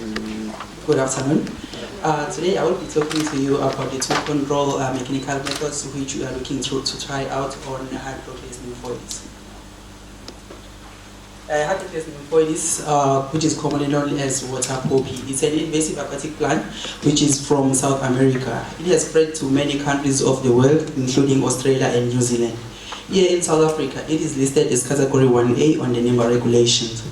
Good afternoon. Today I will be talking to you about the two control mechanical methods which we are looking to try out on Hydrocleys nymphoides. Hydrocleys nymphoides, which is commonly known as water poppy, it's an invasive aquatic plant which is from South America. It has spread to many countries of the world, including Australia and New Zealand. Here in South Africa, it is listed as Category 1A on the NEMA regulations.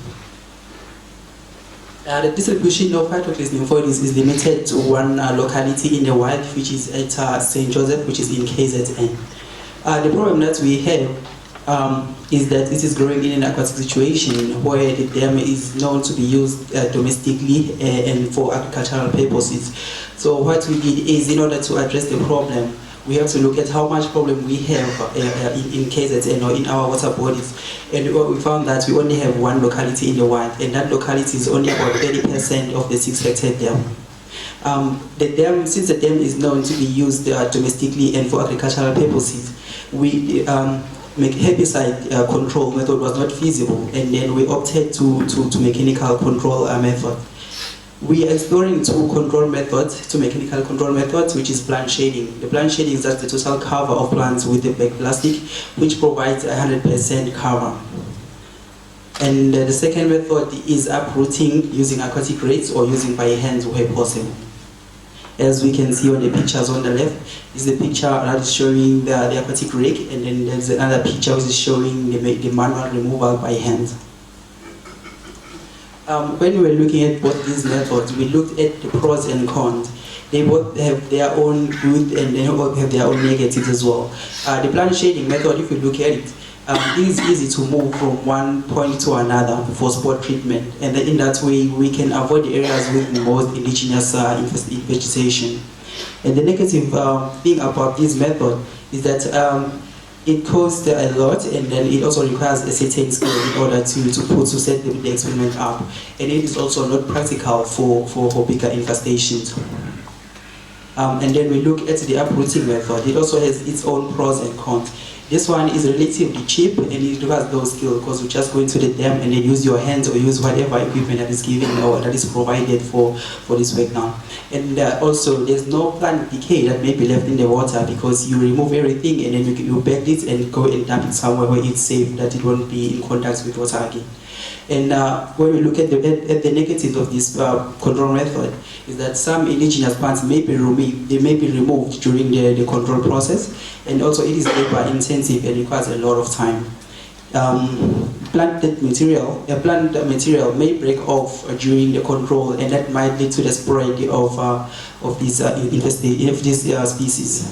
The distribution of Hydrocleys nymphoides is limited to one locality in the wild, which is at St. Joseph, which is in KZN. The problem that we have is that it is growing in an aquatic situation where the dam is known to be used domestically and for agricultural purposes. So what we did is, in order to address the problem, we have to look at how much problem we have in KZN or in our water bodies. And we found that we only have one locality in the wild, and that locality is only about 30% of the 6-hectare dam. The dam, since the dam is known to be used domestically and for agricultural purposes, we make herbicide control method was not feasible, and then we opted to mechanical control method. We are exploring two mechanical control methods, which is plant shading. The plant shading is just the total cover of plants with the back plastic, which provides 100% cover. And the second method is uprooting using aquatic rakes or using by hands where possible. As we can see on the pictures on the left, is the picture that is showing the aquatic rake, and then there's another picture which is showing the manual removal by hand. When we were looking at both these methods, we looked at the pros and cons. They both have their own good and they both have their own negatives as well. The plant shading method, if you look at it, it is easy to move from one point to another for spot treatment, and in that way we can avoid the areas with the most indigenous vegetation. And the negative thing about this method is that it costs a lot, and then it also requires a certain skill in order to set the experiment up, and it is also not practical for bigger infestations. And then we look at the uprooting method. It also has its own pros and cons. This one is relatively cheap, and it requires no skill because you just go into the dam and then use your hands or use whatever equipment that is given or that is provided for this work now. And also, there's no plant decay that may be left in the water because you remove everything and then you bag it and go and dump it somewhere where it's safe, that it won't be in contact with water again. And when we look at the negatives of this control method, is that some indigenous plants may be removed during the control process, and also it is labor intensive and requires a lot of time. Plant material may break off during the control, and that might lead to the spread of these species.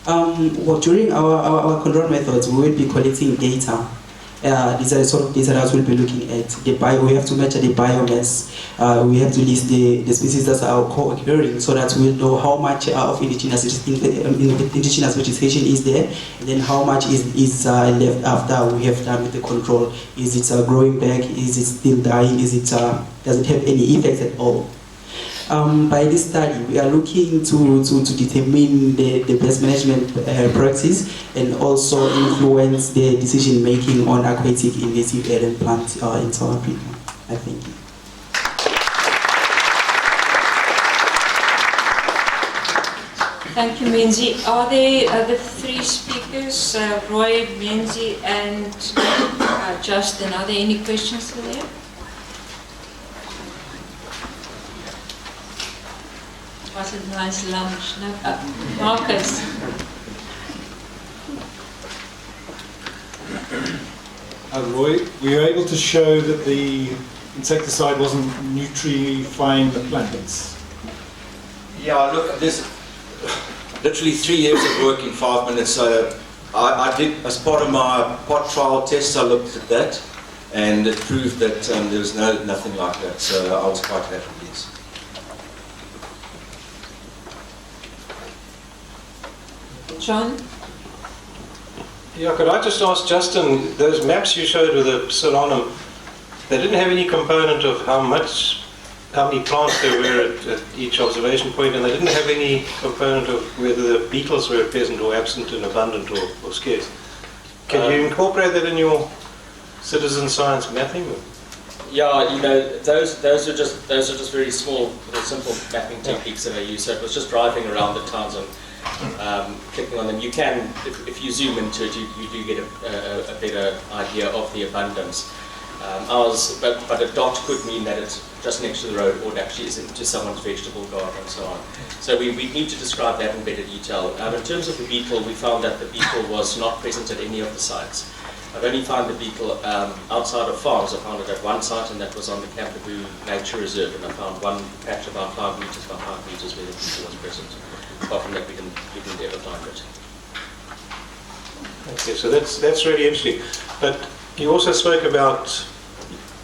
During our control methods, we will be collecting data. These are the sort of data that we'll be looking at. We have to measure the biomass. We have to list the species that are co-occurring so that we'll know how much of indigenous vegetation is there, and then how much is left after we have done with the control. Is it growing back? Is it still dying? Does it have any effects at all? By this study, we are looking to determine the best management practice and also influence the decision making on aquatic invasive alien plants in South Africa. I think. Thank you, Menzi. Are the other three speakers, Roy, Menzi, and Justin? Are there any questions for them? Was a nice lunch. No? Marcus. Roy, were you able to show that the insecticide wasn't nutrifying the plants? Yeah, look, there's literally 3 years of work in 5 minutes. I did, as part of my pot trial tests, I looked at that, and it proved that there was nothing like that. So I was quite happy with this. John? Yeah, could I just ask Justin, those maps you showed with the solanum, they didn't have any component of how many plants there were at each observation point, and they didn't have any component of whether the beetles were present or absent and abundant or scarce. Can you incorporate that in your citizen science mapping? Yeah, you know, those are just very small, little simple mapping techniques that I use. So it was just driving around the towns and clicking on them. You can, if you zoom into it, you do get a better idea of the abundance. But a dot could mean that it's just next to the road, or it actually is into someone's vegetable garden and so on. So we need to describe that in better detail. In terms of the beetle, we found that the beetle was not present at any of the sites. I've only found the beetle outside of farms. I found it at one site, and that was on the Camperoo Nature Reserve, and I found one patch about 5 meters by 5 meters where the beetle was present. Apart from that, we didn't ever find it. Okay, so that's really interesting. But you also spoke about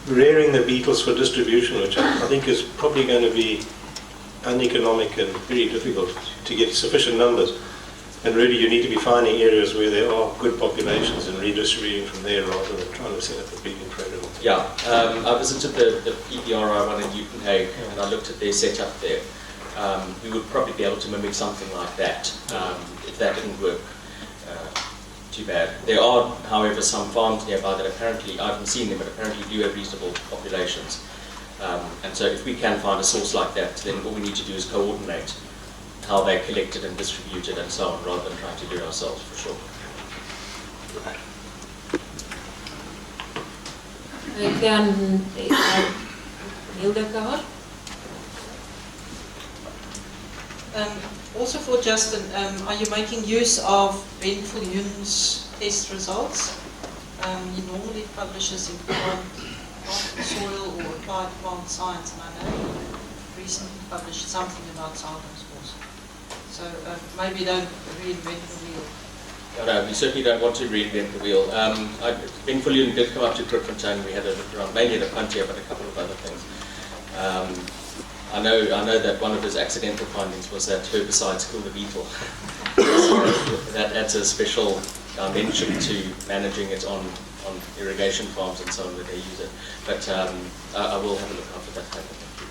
rearing the beetles for distribution, which I think is probably going to be uneconomic and very difficult to get sufficient numbers. And really you need to be finding areas where there are good populations and redistributing from there rather than trying to set up a breeding program. Yeah, I visited the PBRI one in Uitenhage, and I looked at their setup there. We would probably be able to mimic something like that if that didn't work too bad. There are, however, some farms nearby that apparently, I haven't seen them, but apparently do have reasonable populations. And so if we can find a source like that, then all we need to do is coordinate how they're collected and distributed and so on, rather than trying to do it ourselves, for sure. Dan Hildegard. Also for Justin, are you making use of Ben Viljoen's test results? He normally publishes in plant soil or applied plant science, and I know he recently published something about Southern spores. So maybe don't reinvent the wheel. No, we certainly don't want to reinvent the wheel. Ben Viljoen did come up to Grootfontein. We had a look around, mainly at a puntier, but a couple of other things. I know that one of his accidental findings was that herbicides kill the beetle. So that adds a special dimension to managing it on irrigation farms and so on, where they use it. But I will have a look after that type of thing.